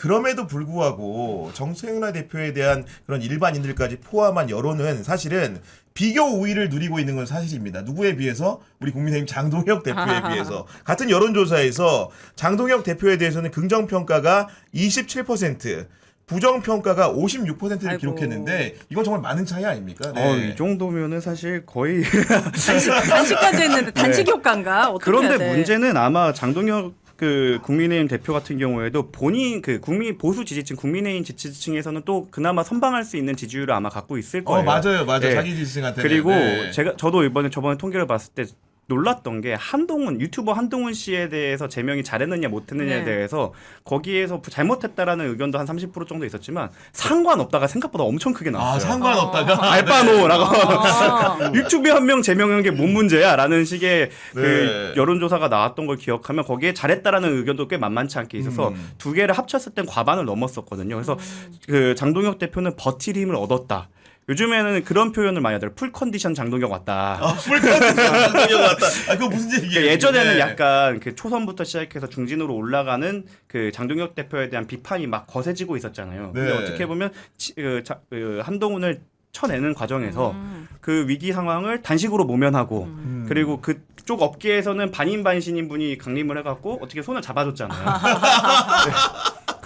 그럼에도 불구하고 정청래 대표에 대한 그런 일반인들까지 포함한 여론은 사실은 비교 우위를 누리고 있는 건 사실입니다. 누구에 비해서? 우리 국민의힘 장동혁 대표에 비해서. 같은 여론조사에서 장동혁 대표에 대해서는 긍정평가가 27%, 부정평가가 56%를 아이고. 기록했는데 이건 정말 많은 차이 아닙니까? 네. 이 정도면은 사실 거의 단식까지 했는데 단식 효과인가? 어떻게 해야 그런데 돼? 문제는 아마 장동혁 그 국민의힘 대표 같은 경우에도 본인 그 국민 보수 지지층 국민의힘 지지층에서는 또 그나마 선방할 수 있는 지지율을 아마 갖고 있을 거예요. 맞아요. 네. 자기 지지층한테는. 그리고 네. 저도 저번에 통계를 봤을 때 놀랐던 게 유튜버 한동훈 씨에 대해서 제명이 잘했느냐 못했느냐에 네. 대해서 거기에서 잘못했다라는 의견도 한 30% 정도 있었지만 상관없다가 생각보다 엄청 크게 나왔어요. 상관없다가 알바노라고 유튜브에 한 명 제명한 게 뭔 문제야라는 식의 그 네. 여론조사가 나왔던 걸 기억하면 거기에 잘했다라는 의견도 꽤 만만치 않게 있어서 두 개를 합쳤을 땐 과반을 넘었었거든요. 그래서 그 장동혁 대표는 버틸 힘을 얻었다. 요즘에는 그런 표현을 많이 하더라고요. 풀 컨디션 장동혁 왔다. 풀컨디션 장동혁 왔다. 그거 무슨 얘기예요? 그러니까 예전에는 네. 약간 그 초선부터 시작해서 중진으로 올라가는 그 장동혁 대표에 대한 비판이 막 거세지고 있었잖아요. 근데 네. 어떻게 보면 한동훈을 쳐내는 과정에서 그 위기 상황을 단식으로 모면하고 그리고 그쪽 업계에서는 반인반신인 분이 강림을 해갖고 어떻게 손을 잡아줬잖아요. 네.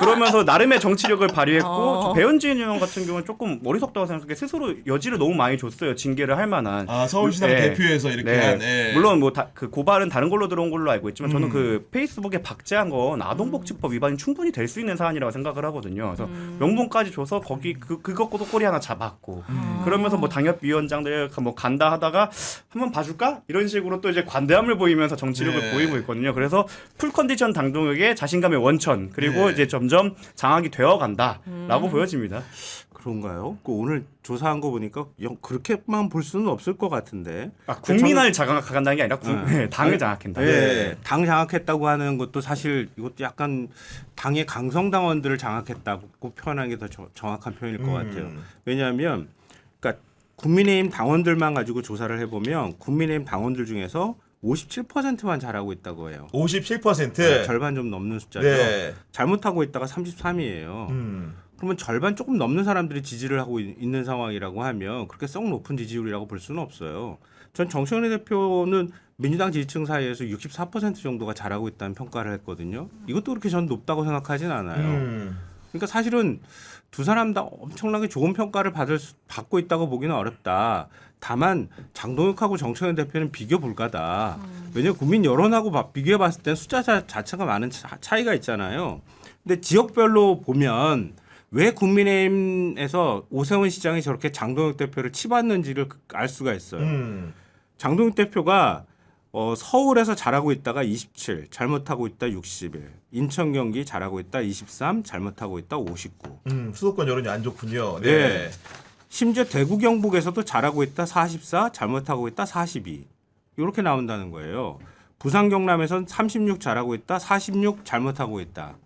그러면서 나름의 정치력을 발휘했고 배현진 의원 같은 경우는 조금 어리석다고 생각해 스스로 여지를 너무 많이 줬어요. 징계를 할 만한. 서울시당 네. 대표에서 이렇게 네. 한. 네. 물론 뭐 그 고발은 다른 걸로 들어온 걸로 알고 있지만 저는 그 페이스북에 박제한 건 아동복지법 위반이 충분히 될 수 있는 사안이라고 생각을 하거든요. 그래서 명분까지 줘서 거기 그것도 꼬리 하나 잡았고 그러면서 뭐 당협위원장들 뭐 간다 하다가 한번 봐줄까 이런 식으로 또 이제 관대함을 보이면서 정치력을 네. 보이고 있거든요. 그래서 풀컨디션 장동혁의 자신감의 원천 그리고 네. 이제 점점 장악이 되어간다라고 보여집니다. 그런가요? 오늘 조사한 거 보니까 그렇게만 볼 수는 없을 것 같은데. 국민을 장악한다는 게 아니라 당을 장악한다. 네. 당 장악했다고 하는 것도 사실 이것도 약간 당의 강성당원들을 장악했다고 표현하는 게 더 정확한 표현일 것 같아요. 왜냐하면 그러니까 국민의힘 당원들만 가지고 조사를 해보면 국민의힘 당원들 중에서 57%만 잘하고 있다고 해요. 57%. 절반 좀 넘는 숫자죠. 네. 잘못하고 있다가 33이에요. 그러면 절반 조금 넘는 사람들이 지지를 하고 있는 상황이라고 하면 그렇게 썩 높은 지지율이라고 볼 수는 없어요. 전 정청래 대표는 민주당 지지층 사이에서 64% 정도가 잘하고 있다는 평가를 했거든요. 이것도 그렇게 전 높다고 생각하진 않아요. 그러니까 사실은 두 사람 다 엄청나게 좋은 평가를 받고 있다고 보기는 어렵다. 다만 장동혁하고 정청래 대표는 비교 불가다. 왜냐하면 국민 여론하고 비교해 봤을 땐 숫자 자체가 많은 차이가 있잖아요. 근데 지역별로 보면 왜 국민의힘에서 오세훈 시장이 저렇게 장동혁 대표를 치받는지를 알 수가 있어요. 장동혁 대표가 서울에서 잘하고 있다가 27, 잘못하고 있다 61, 인천 경기 잘하고 있다 23, 잘못하고 있다 59. 수도권 여론이 안 좋군요. 네. 네. 심지어 대구 경북에서도 잘하고 있다 44, 잘못하고 있다 42. 이렇게 나온다는 거예요. 부산 경남에서는 36 잘하고 있다 46 잘못하고 있다.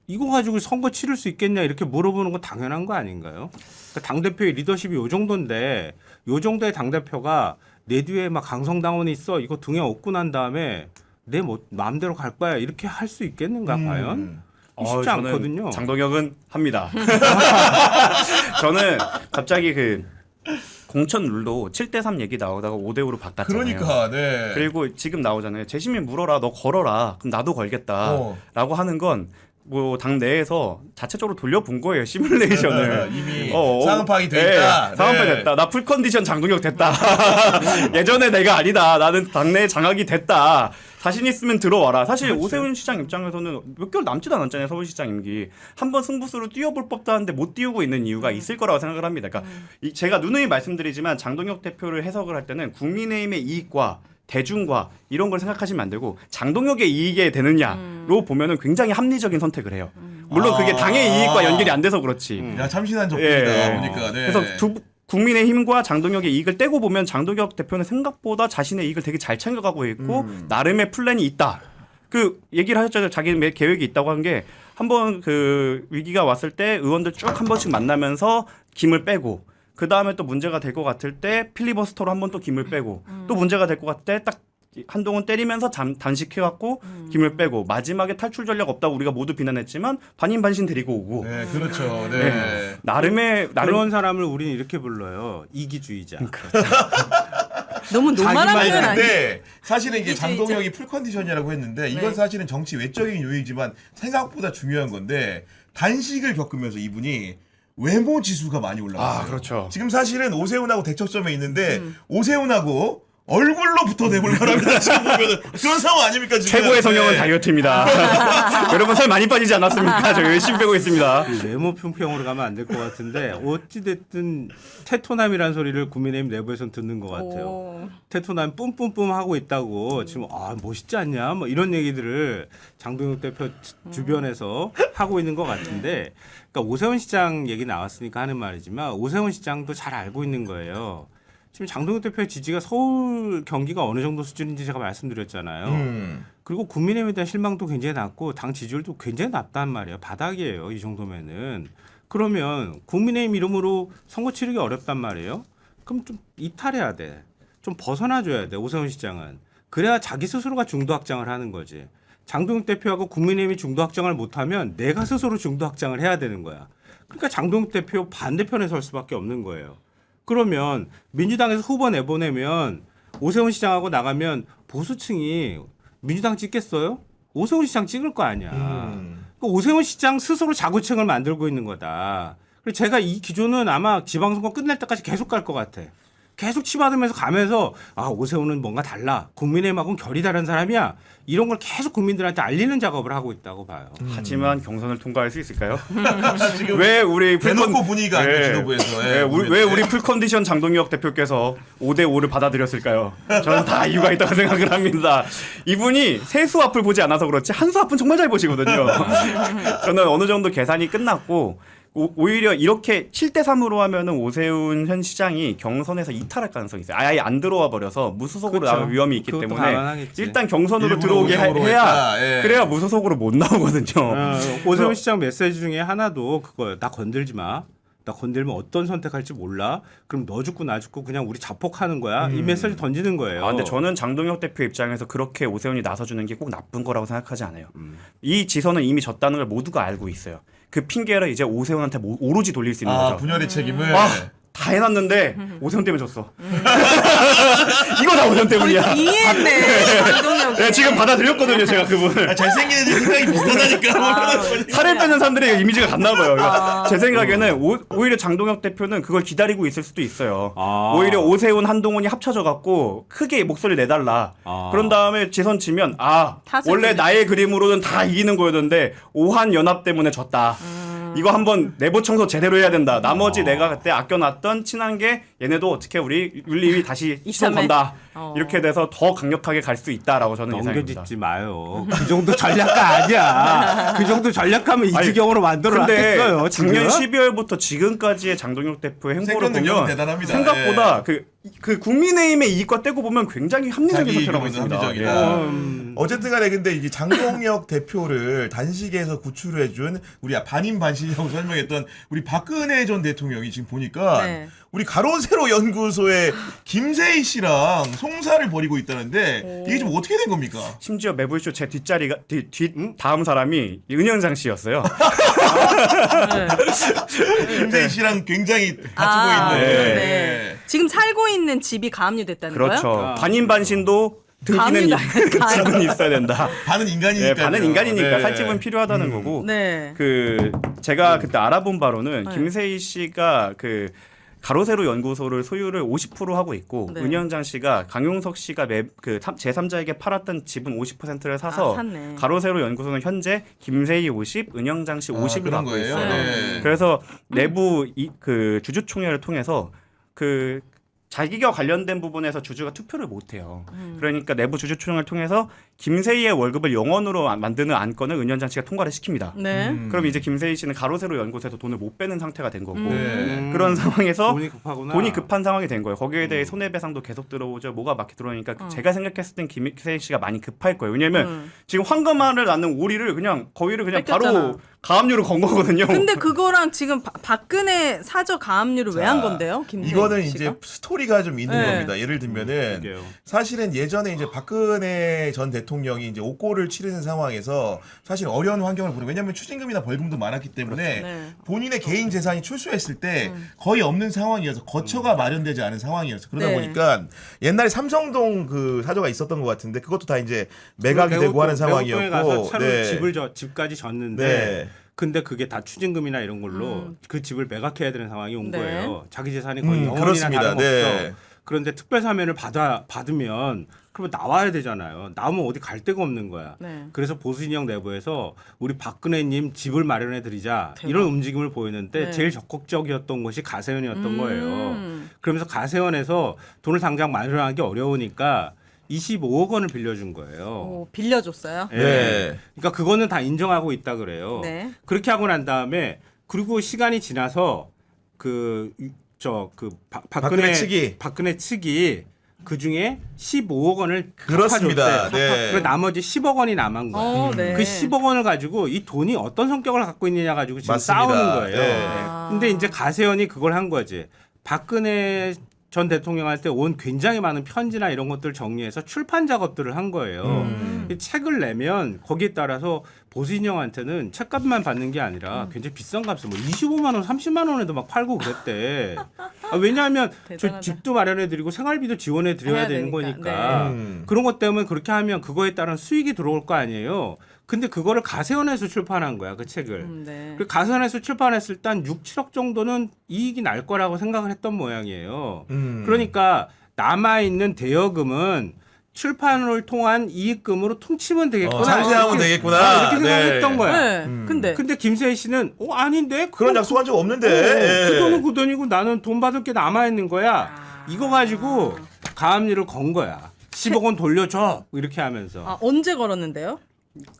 이거 가지고 선거 치를 수 있겠냐 이렇게 물어보는 건 당연한 거 아닌가요? 그러니까 당대표의 리더십이 요 정도인데 요 정도의 당대표가 내 뒤에 막 강성당원이 있어 이거 등에 업고 난 다음에 내 마음대로 갈 거야 이렇게 할 수 있겠는가 과연? 쉽지 저는 않거든요. 장동혁은 합니다. 저는 갑자기 그 공천 룰도 7대3 얘기 나오다가 5대5로 바꿨잖아요. 그러니까, 네. 그리고 지금 나오잖아요. 재심에 물어라, 너 걸어라. 그럼 나도 걸겠다라고 하는 건 뭐 당 내에서 자체적으로 돌려본 거예요. 시뮬레이션을. 이미 상황 파악이 돼 있다. 상황 파악이 됐다. 나 풀컨디션 장동혁 됐다. 예전에 내가 아니다. 나는 당내 장악이 됐다. 자신 있으면 들어와라. 사실 그렇지. 오세훈 시장 입장에서는 몇 개월 남지도 않았잖아요. 서울시장 임기. 한번 승부수로 뛰어볼 법도 한데 못 띄우고 있는 이유가 있을 거라고 생각을 합니다. 그러니까 제가 누누이 말씀드리지만 장동혁 대표를 해석을 할 때는 국민의힘의 이익과 대중과 이런 걸 생각하시면 안 되고 장동혁의 이익에 되느냐로 보면은 굉장히 합리적인 선택을 해요. 물론 그게 당의 이익과 연결이 안 돼서 그렇지. 야, 참신한 접근이다. 보니까. 네. 그래서 국민의힘과 장동혁의 이익을 떼고 보면 장동혁 대표는 생각보다 자신의 이익을 되게 잘 챙겨가고 있고 나름의 플랜이 있다. 그 얘기를 하셨잖아요. 자기 계획이 있다고 한 게 한번 그 위기가 왔을 때 의원들 쭉 한 번씩 만나면서 김을 빼고 그 다음에 또 문제가 될 것 같을 때 필리버스터로 한 번 또 김을 빼고 또 문제가 될 것 같을 때 딱 한동훈 때리면서 단식해갖고 김을 빼고 마지막에 탈출 전략 없다고 우리가 모두 비난했지만 반인반신 데리고 오고 네, 그렇죠. 네. 나름 그런 사람을 우리는 이렇게 불러요. 이기주의자. 너무 노만한 표현 아니에요? 근데 사실은 이게 이기주의자. 장동혁이 풀컨디션이라고 했는데 이건 네. 사실은 정치 외적인 요인이지만 생각보다 중요한 건데 단식을 겪으면서 이분이 외모 지수가 많이 올라갔어요. 아, 그렇죠. 지금 사실은 오세훈하고 대척점에 있는데 오세훈하고 얼굴로 붙어내볼 만합니다. 지금 보면은 그런 상황 아닙니까 지금? 최고의 성형은 네. 다이어트입니다. 여러분 살 많이 빠지지 않았습니까? 저 열심히 빼고 있습니다. 외모 평평으로 가면 안 될 것 같은데 어찌됐든 테토남이라는 소리를 국민의힘 내부에서는 듣는 것 같아요. 오. 테토남 뿜뿜뿜 하고 있다고 지금 멋있지 않냐 뭐 이런 얘기들을 장동혁 대표 주변에서 하고 있는 것 같은데 그러니까 오세훈 시장 얘기 나왔으니까 하는 말이지만 오세훈 시장도 잘 알고 있는 거예요. 지금 장동혁 대표의 지지가 서울 경기가 어느 정도 수준인지 제가 말씀드렸잖아요. 그리고 국민의힘에 대한 실망도 굉장히 낮고 당 지지율도 굉장히 낮단 말이에요. 바닥이에요. 이 정도면은. 그러면 국민의힘 이름으로 선거 치르기 어렵단 말이에요. 그럼 좀 이탈해야 돼. 좀 벗어나줘야 돼. 오세훈 시장은. 그래야 자기 스스로가 중도 확장을 하는 거지. 장동혁 대표하고 국민의힘이 중도 확장을 못하면 내가 스스로 중도 확장을 해야 되는 거야. 그러니까 장동혁 대표 반대편에 설 수밖에 없는 거예요. 그러면 민주당에서 후보 내보내면 오세훈 시장하고 나가면 보수층이 민주당 찍겠어요? 오세훈 시장 찍을 거 아니야. 그 오세훈 시장 스스로 자구층을 만들고 있는 거다. 그리고 제가 이 기조는 아마 지방선거 끝날 때까지 계속 갈 것 같아. 계속 치받으면서 가면서 오세훈은 뭔가 달라. 국민의힘하고는 결이 다른 사람이야. 이런 걸 계속 국민들한테 알리는 작업을 하고 있다고 봐요. 하지만 경선을 통과할 수 있을까요? 지금 왜 우리 대놓고 분위기가 아니에요, 지도부에서. 예, 왜 우리 풀컨디션 장동혁 대표께서 5대5를 받아들였을까요? 저는 다 이유가 있다고 생각을 합니다. 이분이 세수 앞을 보지 않아서 그렇지 한수 앞은 정말 잘 보시거든요. 저는 어느 정도 계산이 끝났고 오히려 이렇게 7대3으로 하면은 오세훈 현 시장이 경선에서 이탈할 가능성이 있어요. 아예 안 들어와 버려서 무소속으로 그렇죠. 나올 위험이 있기 그것도 때문에 가능하겠지. 일단 경선으로 일부러 들어오게 우성으로 해야 했다. 예. 그래야 무소속으로 못 나오거든요. 오세훈 시장 메시지 중에 하나도 그거예요. 나 건들지 마. 나 건들면 어떤 선택할지 몰라. 그럼 너 죽고 나 죽고 그냥 우리 자폭하는 거야. 이 메시지 던지는 거예요. 근데 저는 장동혁 대표 입장에서 그렇게 오세훈이 나서주는 게 꼭 나쁜 거라고 생각하지 않아요. 이 지선은 이미 졌다는 걸 모두가 알고 있어요. 그 핑계를 이제 오세훈한테 오로지 돌릴 수 있는 거죠. 분열의 책임을. 다 해놨는데 오세훈 때문에 졌어. 이거 다 오세훈 때문이야. 이해했네. 장동혁이. 네, 지금 받아들였거든요, 제가 그분을. 잘생긴 애들 생각이 비슷하다니까. 살을 빼는 사람들의 이미지가 같나 봐요. 제 생각에는 오히려 장동혁 대표는 그걸 기다리고 있을 수도 있어요. 오히려 오세훈, 한동훈이 합쳐져 갖고 크게 목소리를 내달라. 그런 다음에 지선 치면 원래 나의 그림으로는 다 이기는 거였는데 오한 연합 때문에 졌다. 이거 한번 내부 청소 제대로 해야 된다. 나머지 내가 그때 아껴놨던 친한 게 얘네도 어떻게 우리 윤리위 다시 시선 건다. 이렇게 돼서 더 강력하게 갈 수 있다라고 저는 예상합니다. 넘겨짓지 마요. 그 정도 전략가 아니야. 그 정도 전략하면 이지경으로 만들어놨겠어요. 작년 12월부터 지금까지의 장동혁 대표의 행보를 보면 대단합니다. 생각보다 그 국민의힘의 이익과 떼고 보면 굉장히 합리적인 선택을 하고 있습니다. 합리적이다. 어쨌든 간에 근데 이제 장동혁 대표를 단식에서 구출해준 우리 반인반신이라고 설명했던 우리 박근혜 전 대통령이 지금 보니까 네. 우리 가로세로 연구소의 김세희 씨랑 송사를 벌이고 있다는데 이게 지금 어떻게 된 겁니까? 심지어 매불쇼 제 뒷자리가 다음 사람이 은영장 씨였어요. 김세희 씨랑 굉장히 다투고 있는. 네. 지금 살고 있는 집이 가압류됐다는 그렇죠. 거예요? 반인반신도 등기는 집은 있어야 된다. 반은 인간이니까. 반은 인간이니까 살 집은 필요하다는 거고. 네. 제가 그때 알아본 바로는 네. 김세희 씨가 가로세로 연구소를 소유를 50% 하고 있고 네. 은영장 씨가 강용석 씨가 제3자에게 팔았던 지분 50%를 사서 샀네. 가로세로 연구소는 현재 김세희 50, 은영장 씨 50을 그런 갖고 거예요? 있어요. 네. 그래서 내부 주주총회를 통해서 자기가 관련된 부분에서 주주가 투표를 못 해요. 그러니까 내부 주주총회를 통해서 김세희의 월급을 영원으로 만드는 안건을 은연장 씨가 통과를 시킵니다. 네. 그럼 이제 김세희 씨는 가로세로 연구소에서 돈을 못 빼는 상태가 된 거고 네. 그런 상황에서 돈이 급하구나. 돈이 급한 상황이 된 거예요. 거기에 대해 손해배상도 계속 들어오죠. 뭐가 막히 들어오니까 제가 생각했을 땐 김세희 씨가 많이 급할 거예요. 왜냐하면 지금 황금알을 낳는 오리를 거위를 그냥 뺏겼잖아. 바로 가압류로 건 거거든요. 근데 그거랑 지금 박근혜 사저 가압류를 왜 한 건데요? 김세희 이거는 씨가? 이제 스토리가 좀 있는 네. 겁니다. 예를 들면은 그게요. 사실은 예전에 이제 박근혜 전 대통령이 이제 옥고를 치르는 상황에서 사실 어려운 환경을 보는, 왜냐하면 추징금이나 벌금도 많았기 때문에 네. 본인의 개인 재산이 출소했을 때 거의 없는 상황이어서 거처가 마련되지 않은 상황이었어. 그러다 네. 보니까 옛날에 삼성동 그 사조가 있었던 것 같은데 그것도 다 이제 매각이 되고 하는 상황이었고, 가서 차로 네. 집까지 졌는데. 네. 근데 그게 다 추징금이나 이런 걸로 그 집을 매각해야 되는 상황이 온 네. 거예요. 자기 재산이 거의 영원이나 그렇습니다. 다름없어. 네. 그런데 특별 사면을 받으면 그러면 나와야 되잖아요. 나오면 어디 갈 데가 없는 거야. 네. 그래서 보수 진영 내부에서 우리 박근혜님 집을 마련해 드리자 대박. 이런 움직임을 보였는데 네. 제일 적극적이었던 것이 가세현이었던 거예요. 음. 그러면서 가세현에서 돈을 당장 마련하기 어려우니까 25억 원을 빌려준 거예요. 오, 빌려줬어요. 예. 네. 그러니까 그거는 다 인정하고 있다 그래요. 네. 그렇게 하고 난 다음에 그리고 시간이 지나서 박근혜 측이. 박근혜 측이 그 중에 15억 원을 그렇습니다. 갚아줬대. 네. 그리고 나머지 10억 원이 남은 거야. 네. 그 10억 원을 가지고 이 돈이 어떤 성격을 갖고 있느냐 가지고 지금 맞습니다. 싸우는 거예요. 네. 근데 이제 가세현이 그걸 한 거지. 박근혜 전 대통령한테 온 굉장히 많은 편지나 이런 것들을 정리해서 출판 작업들을 한 거예요. 이 책을 내면 거기에 따라서 보수 진영한테는 책값만 받는 게 아니라 굉장히 비싼 값을 뭐 25만 원, 30만 원에도 막 팔고 그랬대. 왜냐하면 저 대단하다. 집도 마련해드리고 생활비도 지원해드려야 해야 되는 되니까. 거니까 네. 그런 것 때문에 그렇게 하면 그거에 따른 수익이 들어올 거 아니에요. 근데 그거를 가세현에서 출판한 거야, 그 책을. 네. 그 가세현에서 출판했을 때 한 6, 7억 정도는 이익이 날 거라고 생각을 했던 모양이에요. 그러니까 남아있는 대여금은 출판을 통한 이익금으로 퉁치면 되겠구나. 상세하면 이렇게, 되겠구나. 이렇게 생각했던 네. 거야. 네. 근데 근데 김세희 씨는 아닌데 그런 약속한 적 없는데. 그 예. 돈은 그 돈이고 나는 돈 받을 게 남아 있는 거야. 이거 가지고 가압류를 건 거야. 10억 원 돌려줘 이렇게 하면서. 아, 언제 걸었는데요?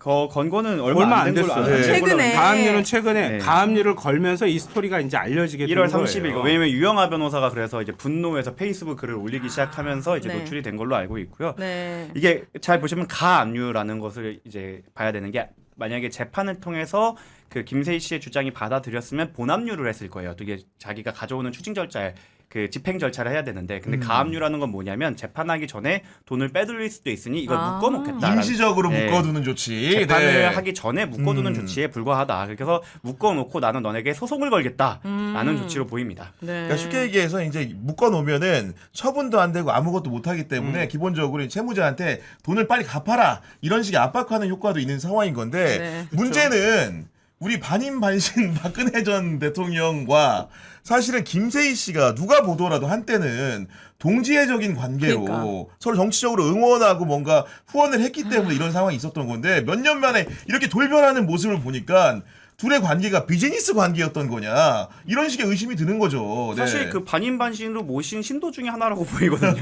건 거는 얼마 얼마 안 안 된 걸로 됐어요. 알고 있는 걸로 최근에. 가압류는 최근에 네. 가압류를 걸면서 이 스토리가 이제 알려지게 된 1월 거예요. 30일 왜냐면 유영아 변호사가 그래서 이제 분노해서 페이스북 글을 올리기 시작하면서 이제 네. 노출이 된 걸로 알고 있고요. 네. 이게 잘 보시면 가압류라는 것을 이제 봐야 되는 게 만약에 재판을 통해서 그 김세희 씨의 주장이 받아들였으면 본압류를 했을 거예요. 되게 자기가 가져오는 추징 절차에 그 집행 절차를 해야 되는데 근데 가압류라는 건 뭐냐면 재판하기 전에 돈을 빼돌릴 수도 있으니 이걸 아. 묶어놓겠다. 임시적으로 네. 묶어두는 조치. 재판을 네. 하기 전에 묶어두는 조치에 불과하다. 그래서 묶어놓고 나는 너네게 소송을 걸겠다라는 조치로 보입니다. 네. 그러니까 쉽게 얘기해서 이제 묶어놓으면은 처분도 안 되고 아무것도 못 하기 때문에 기본적으로 채무자한테 돈을 빨리 갚아라 이런 식의 압박하는 효과도 있는 상황인 건데 네. 문제는 우리 반인반신 박근혜 전 대통령과 사실은 김세희 씨가 누가 보더라도 한때는 동지애적인 관계로 그러니까. 서로 정치적으로 응원하고 뭔가 후원을 했기 때문에 이런 상황이 있었던 건데 몇 년 만에 이렇게 돌변하는 모습을 보니까 둘의 관계가 비즈니스 관계였던 거냐 이런 식의 의심이 드는 거죠. 네. 사실 그 반인반신으로 모신 신도 중에 하나라고 보이거든요.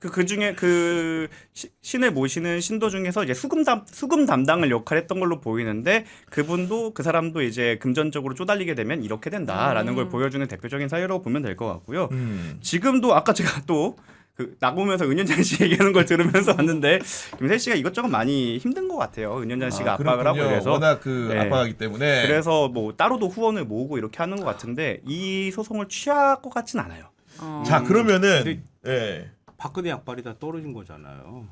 그 중에 그 신을 모시는 신도 중에서 이제 수금 담당을 역할했던 걸로 보이는데 그분도 그 사람도 이제 금전적으로 쪼달리게 되면 이렇게 된다라는 걸 보여주는 대표적인 사례라고 보면 될 것 같고요. 지금도 아까 제가 또 그 나오면서 은연장 씨 얘기하는 걸 들으면서 왔는데 김세희 씨가 이것저것 많이 힘든 것 같아요. 은연장 씨가 압박을 하고 그렇군요. 그래서 워낙 그 네. 압박하기 때문에 그래서 뭐 따로도 후원을 모으고 이렇게 하는 것 같은데 이 소송을 취할 것 같진 않아요. 자 그러면은 근데- 예. 박근혜 약발이 다 떨어진 거잖아요.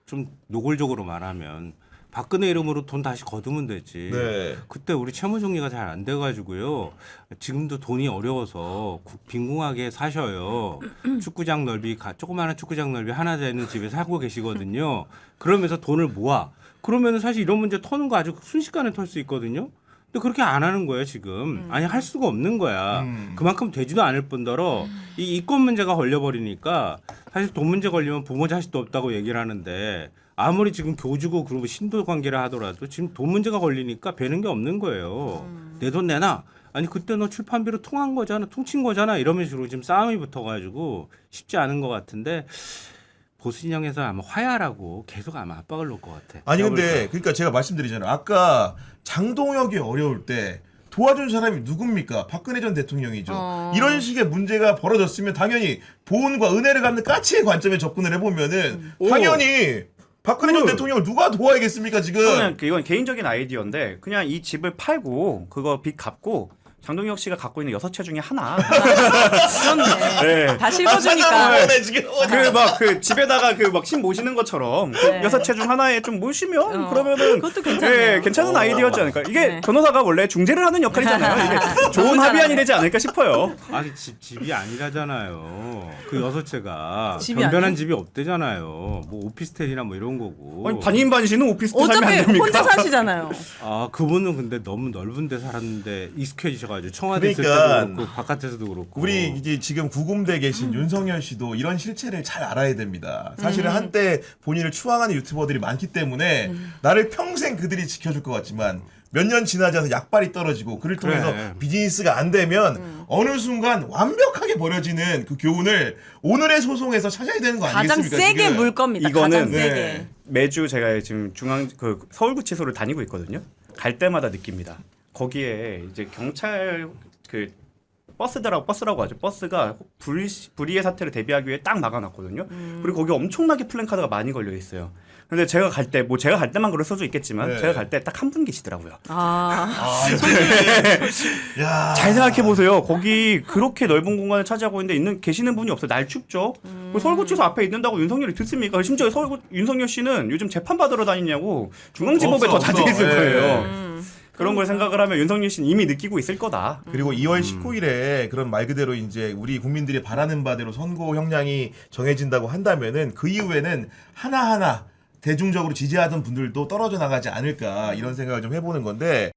좀 노골적으로 말하면 박근혜 이름으로 돈 다시 거두면 되지. 네. 그때 우리 채무 정리가 잘 안 돼가지고요. 지금도 돈이 어려워서 빈궁하게 사셔요. 축구장 넓이 조그마한 축구장 넓이 하나 되는 집에 살고 계시거든요. 그러면서 돈을 모아. 그러면 사실 이런 문제 터는 거 아주 순식간에 털 수 있거든요. 근데 그렇게 안 하는 거예요 지금. 아니 할 수가 없는 거야. 그만큼 되지도 않을 뿐더러 이 이권 문제가 걸려버리니까 사실 돈 문제 걸리면 부모 자식도 없다고 얘기를 하는데 아무리 지금 교주고 그리고 신도 관계를 하더라도 지금 돈 문제가 걸리니까 배는 게 없는 거예요. 내 돈 내놔. 아니 그때 너 출판비로 통한 거잖아, 퉁친 거잖아 이러면 식으로 지금 싸움이 붙어가지고 쉽지 않은 것 같은데 보수 진영에서 아마 화해하라고 계속 아마 압박을 놓을 것 같아. 아니 근데 그러니까 제가 말씀드리잖아요. 아까 장동혁이 어려울 때 도와준 사람이 누굽니까? 박근혜 전 대통령이죠. 이런 식의 문제가 벌어졌으면 당연히 보온과 은혜를 갚는 까치의 관점에 접근을 해보면은 당연히 박근혜 전 대통령을 누가 도와야겠습니까 지금? 그냥 이건 개인적인 아이디어인데 그냥 이 집을 팔고 그거 빚 갚고 장동혁 씨가 갖고 있는 6채 중에 하나. 그렇네. 네. 다 실어주니까. 네, 지금. 그 집에다가 그 막 신 모시는 것처럼 네. 6채 중 하나에 좀 모시면 그러면은 그것도 괜찮네요. 네, 괜찮은 아이디어지 않을까. 이게 네. 변호사가 원래 중재를 하는 역할이잖아요. 이게 좋은 합의안이 되지 않을까 싶어요. 아니 집이 아니라잖아요. 그 6채가 집이 변변한 아니야? 집이 없대잖아요. 뭐 오피스텔이나 뭐 이런 거고. 아니, 반인반신은 오피스텔 살면 어차피 안 됩니까? 혼자 사시잖아요. 아 그분은 근데 너무 넓은 데 살았는데 익숙해지셔가지고 청와대 있을 그러니까 때도 그렇고 바깥에서도 그렇고. 우리 이제 지금 구금대 계신 윤석열 씨도 이런 실체를 잘 알아야 됩니다. 사실은 한때 본인을 추앙하는 유튜버들이 많기 때문에 나를 평생 그들이 지켜줄 것 같지만 몇 년 지나지 않아서 약발이 떨어지고 그를 통해서 그래. 비즈니스가 안 되면 어느 순간 완벽하게 버려지는 그 교훈을 오늘의 소송에서 찾아야 되는 거 가장 아니겠습니까? 세게 지금? 물 겁니다. 이거는 가장 세게. 네. 매주 제가 지금 서울구치소를 다니고 있거든요. 갈 때마다 느낍니다. 거기에 이제 경찰 그 버스라고 하죠. 버스가 불의의 사태를 대비하기 위해 딱 막아놨거든요. 그리고 거기 엄청나게 플랜카드가 많이 걸려 있어요. 근데 제가 갈 때 뭐 제가 갈 때만 그럴 수도 있겠지만 네. 제가 갈 때 딱 한 분 계시더라고요. 야. 잘 생각해 보세요. 거기 그렇게 넓은 공간을 차지하고 있는데 계시는 분이 없어요. 날 춥죠. 서울구치소 앞에 있는다고 윤석열이 듣습니까? 심지어 윤석열 씨는 요즘 재판 받으러 다니냐고 중앙지법에 더 없어. 자주 있을 예. 거예요. 그런 걸 생각을 하면 윤석열 씨는 이미 느끼고 있을 거다. 그리고 2월 19일에 그런 말 그대로 이제 우리 국민들이 바라는 바대로 선고 형량이 정해진다고 한다면은 그 이후에는 하나하나 대중적으로 지지하던 분들도 떨어져 나가지 않을까 이런 생각을 좀 해보는 건데